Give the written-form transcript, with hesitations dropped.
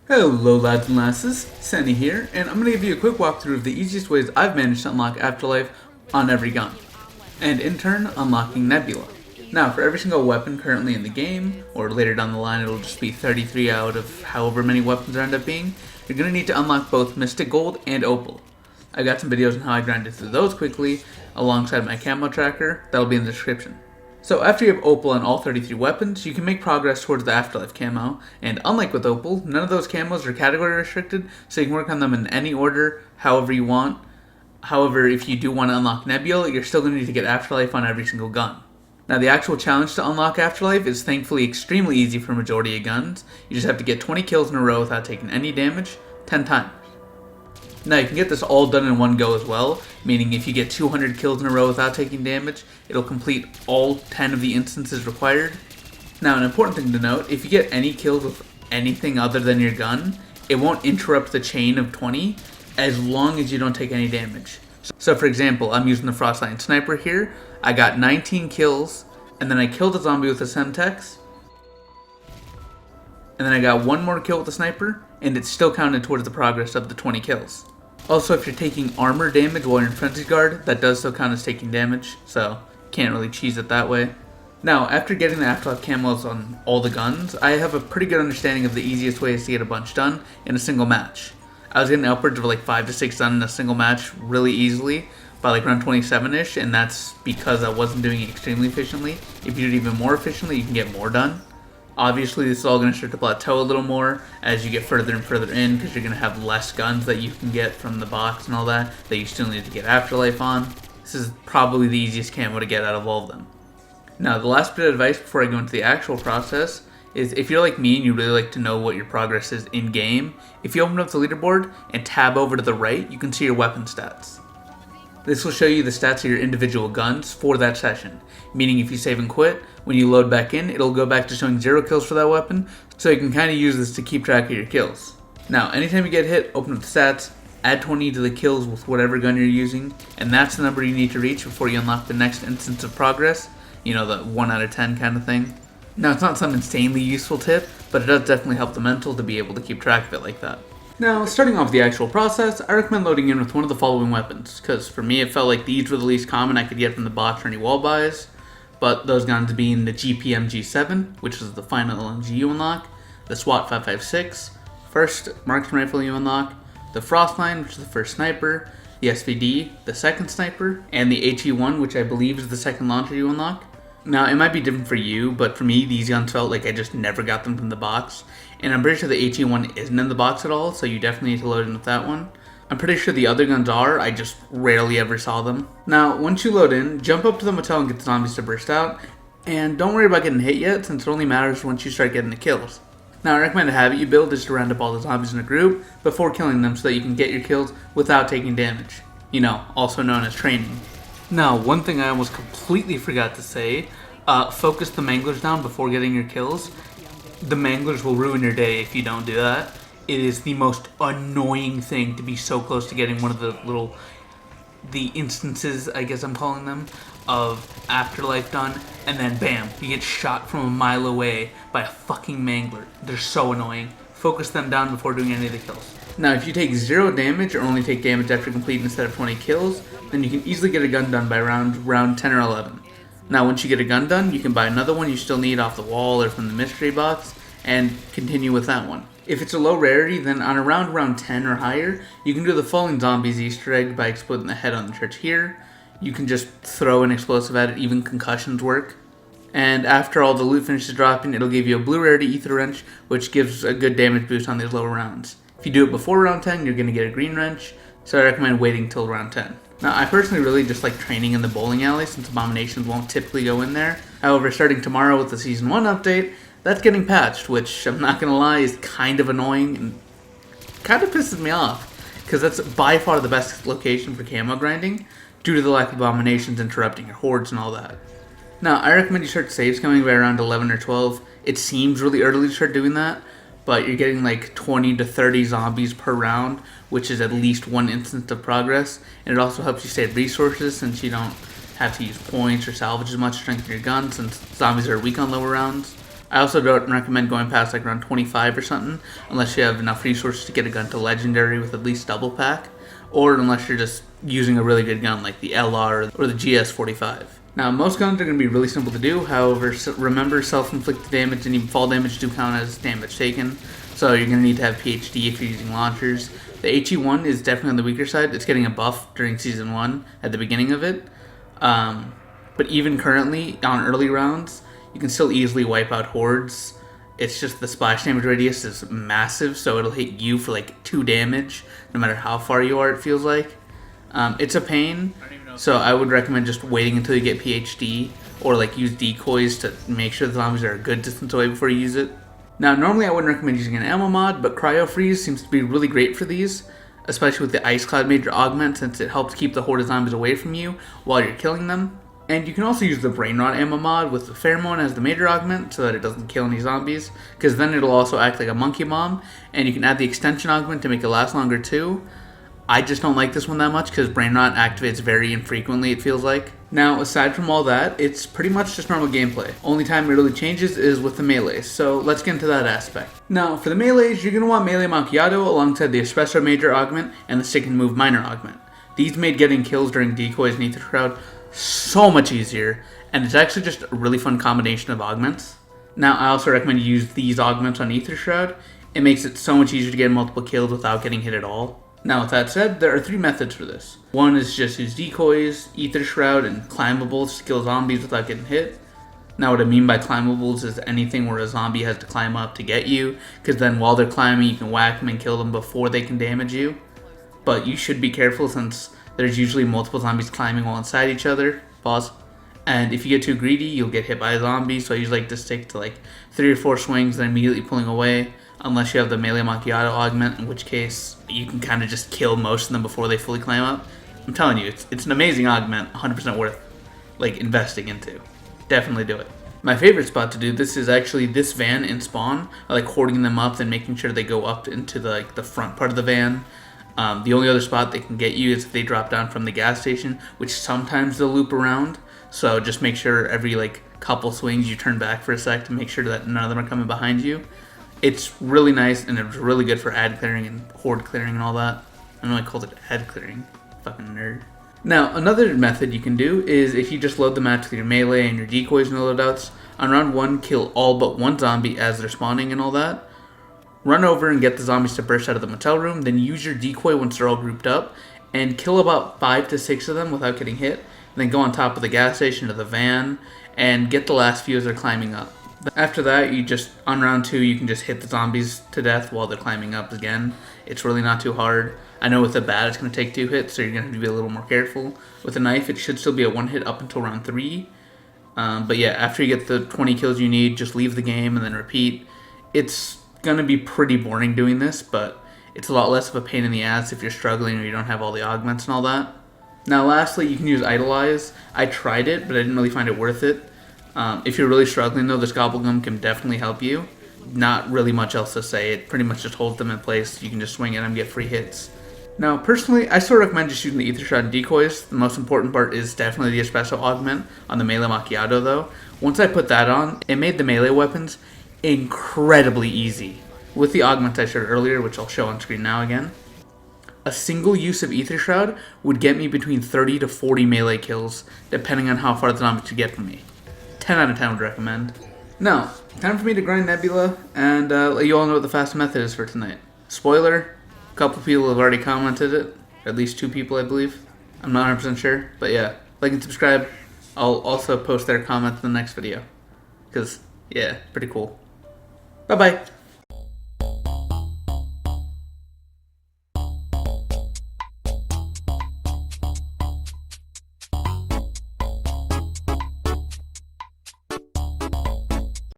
Hello lads and lasses, Sanythe here, and I'm going to give you a quick walkthrough of the easiest ways I've managed to unlock Afterlife on every gun, and in turn, unlocking Nebula. Now, for every single weapon currently in the game, or later down the line it'll just be 33 out of however many weapons there end up being, you're going to need to unlock both Mystic Gold and Opal. I got some videos on how I grinded through those quickly, alongside my Camo Tracker, that'll be in the description. So after you have Opal on all 33 weapons, you can make progress towards the Afterlife camo, and unlike with Opal, none of those camos are category restricted, so you can work on them in any order, however you want. However, if you do want to unlock Nebula, you're still going to need to get Afterlife on every single gun. Now the actual challenge to unlock Afterlife is thankfully extremely easy for a majority of guns. You just have to get 20 kills in a row without taking any damage, 10 times. Now you can get this all done in one go as well, meaning if you get 200 kills in a row without taking damage, it'll complete all 10 of the instances required. Now an important thing to note, if you get any kills with anything other than your gun, it won't interrupt the chain of 20 as long as you don't take any damage. So for example, I'm using the Frostline Sniper here, I got 19 kills, and then I killed a zombie with a Semtex, and then I got one more kill with the Sniper, and it's still counted towards the progress of the 20 kills. Also, if you're taking armor damage while you're in Frenzied Guard, that does still count as taking damage, so can't really cheese it that way. Now, after getting the Afterlife camos on all the guns, I have a pretty good understanding of the easiest ways to get a bunch done in a single match. I was getting upwards of like 5 to 6 done in a single match really easily, by like around 27-ish, and that's because I wasn't doing it extremely efficiently. If you do it even more efficiently, you can get more done. Obviously, this is all going to start to plateau a little more as you get further and further in, because you're going to have less guns that you can get from the box and all that you still need to get Afterlife on. This is probably the easiest camo to get out of all of them. Now, the last bit of advice before I go into the actual process is if you're like me and you really like to know what your progress is in-game, if you open up the leaderboard and tab over to the right, you can see your weapon stats. This will show you the stats of your individual guns for that session, meaning if you save and quit, when you load back in, it'll go back to showing 0 kills for that weapon, so you can kind of use this to keep track of your kills. Now, anytime you get hit, open up the stats, add 20 to the kills with whatever gun you're using, and that's the number you need to reach before you unlock the next instance of progress, you know, the 1 out of 10 kind of thing. Now, it's not some insanely useful tip, but it does definitely help the mental to be able to keep track of it like that. Now, starting off the actual process, I recommend loading in with one of the following weapons, because for me it felt like these were the least common I could get from the box or any wall buys, but those guns being the GPM G7, which is the final LMG you unlock, the SWAT 556, first marksman rifle you unlock, the Frostline, which is the first sniper, the SVD, the second sniper, and the HE1, which I believe is the second launcher you unlock. Now, it might be different for you, but for me, these guns felt like I just never got them from the box. And I'm pretty sure the HE1 isn't in the box at all, so you definitely need to load in with that one. I'm pretty sure the other guns are, I just rarely ever saw them. Now, once you load in, jump up to the motel and get the zombies to burst out. And don't worry about getting hit yet, since it only matters once you start getting the kills. Now, I recommend a habit you build is to round up all the zombies in a group before killing them so that you can get your kills without taking damage. You know, also known as training. Now, one thing I almost completely forgot to say, focus the manglers down before getting your kills. The manglers will ruin your day if you don't do that. It is the most annoying thing to be so close to getting one of the instances, I guess I'm calling them, of Afterlife done, and then bam, you get shot from a mile away by a fucking mangler. They're so annoying. Focus them down before doing any of the kills. Now, if you take 0 damage or only take damage after completing instead of 20 kills, then you can easily get a gun done by round 10 or 11. Now, once you get a gun done, you can buy another one you still need off the wall or from the mystery box, and continue with that one. If it's a low rarity, then on around round 10 or higher, you can do the Falling Zombies Easter egg by exploding the head on the church here. You can just throw an explosive at it, even concussions work. And after all the loot finishes dropping, it'll give you a blue rarity Ether Wrench, which gives a good damage boost on these lower rounds. If you do it before round 10, you're going to get a green wrench, so I recommend waiting till round 10. Now, I personally really just like training in the bowling alley since abominations won't typically go in there. However, starting tomorrow with the Season 1 update, that's getting patched, which I'm not going to lie is kind of annoying and kind of pisses me off, because that's by far the best location for camo grinding due to the lack of abominations interrupting your hordes and all that. Now, I recommend you start saves coming by around 11 or 12. It seems really early to start doing that, but you're getting like 20 to 30 zombies per round, which is at least one instance of progress, and it also helps you save resources since you don't have to use points or salvage as much to strengthen your gun since zombies are weak on lower rounds. I also don't recommend going past like around 25 or something unless you have enough resources to get a gun to legendary with at least double pack, or unless you're just using a really good gun like the LR or the GS45. Now, most guns are going to be really simple to do, however, remember self-inflicted damage and even fall damage do count as damage taken, so you're going to need to have PhD if you're using launchers. The HE1 is definitely on the weaker side. It's getting a buff during Season 1 at the beginning of it, but even currently on early rounds, you can still easily wipe out hordes. It's just the splash damage radius is massive, so it'll hit you for like 2 damage, no matter how far you are, it feels like. It's a pain, so I would recommend just waiting until you get PhD, or like use decoys to make sure the zombies are a good distance away before you use it. Now, normally I wouldn't recommend using an ammo mod, but Cryo Freeze seems to be really great for these, especially with the Ice Cloud Major Augment, since it helps keep the horde of zombies away from you while you're killing them. And you can also use the Brain Rot ammo mod with the Pheromone as the major augment so that it doesn't kill any zombies, because then it'll also act like a monkey bomb, and you can add the extension augment to make it last longer too. I just don't like this one that much because Brain Rot activates very infrequently, it feels like. Now, aside from all that, it's pretty much just normal gameplay. Only time it really changes is with the melees, so let's get into that aspect. Now, for the melees, you're going to want Melee Macchiato alongside the Espresso Major Augment and the Stick and Move Minor Augment. These made getting kills during decoys and Ether Shroud so much easier, and it's actually just a really fun combination of augments. Now, I also recommend you use these augments on Ether Shroud. It makes it so much easier to get multiple kills without getting hit at all. Now, with that said, there are 3 methods for this. One is just use decoys, Ether Shroud, and climbables to kill zombies without getting hit. Now, what I mean by climbables is anything where a zombie has to climb up to get you, because then while they're climbing, you can whack them and kill them before they can damage you. But you should be careful since there's usually multiple zombies climbing while inside each other. Pause. And if you get too greedy, you'll get hit by a zombie, so I usually like to stick to like 3 or 4 swings, then immediately pulling away. Unless you have the Melee Macchiato augment, in which case you can kind of just kill most of them before they fully climb up. I'm telling you, it's an amazing augment, 100% worth like investing into. Definitely do it. My favorite spot to do this is actually this van in spawn. I like hoarding them up and making sure they go up into the front part of the van. The only other spot they can get you is if they drop down from the gas station, which sometimes they'll loop around. So just make sure every like couple swings you turn back for a sec to make sure that none of them are coming behind you. It's really nice, and it's really good for ad clearing and horde clearing and all that. I know I called it ad clearing. Fucking nerd. Now, another method you can do is if you just load the match with your melee and your decoys and loadouts, on round 1, kill all but 1 zombie as they're spawning and all that. Run over and get the zombies to burst out of the motel room, then use your decoy once they're all grouped up, and kill about 5 to 6 of them without getting hit. Then go on top of the gas station or the van, and get the last few as they're climbing up. After that, on round 2, you can just hit the zombies to death while they're climbing up again. It's really not too hard. I know with a bat it's going to take 2 hits, so you're going to have to be a little more careful. With a knife, it should still be a 1 hit up until round 3. But yeah, after you get the 20 kills you need, just leave the game and then repeat. It's going to be pretty boring doing this, but it's a lot less of a pain in the ass if you're struggling or you don't have all the augments and all that. Now lastly, you can use Idolize. I tried it, but I didn't really find it worth it. If you're really struggling though, this Gobblegum can definitely help you. Not really much else to say. It pretty much just holds them in place. You can just swing at them and get free hits. Now, personally, I still recommend just using the Ether Shroud and decoys. The most important part is definitely the Espresso Augment on the Melee Macchiato though. Once I put that on, it made the melee weapons incredibly easy. With the augment I showed earlier, which I'll show on screen now again, a single use of Ether Shroud would get me between 30 to 40 melee kills, depending on how far the zombie could get from me. 10 out of 10 would recommend. Now, time for me to grind Nebula, and let you all know what the fast method is for tonight. Spoiler, a couple people have already commented it, at least 2 people I believe. I'm not 100% sure, but yeah, like and subscribe. I'll also post their comments in the next video, because yeah, pretty cool. Bye bye!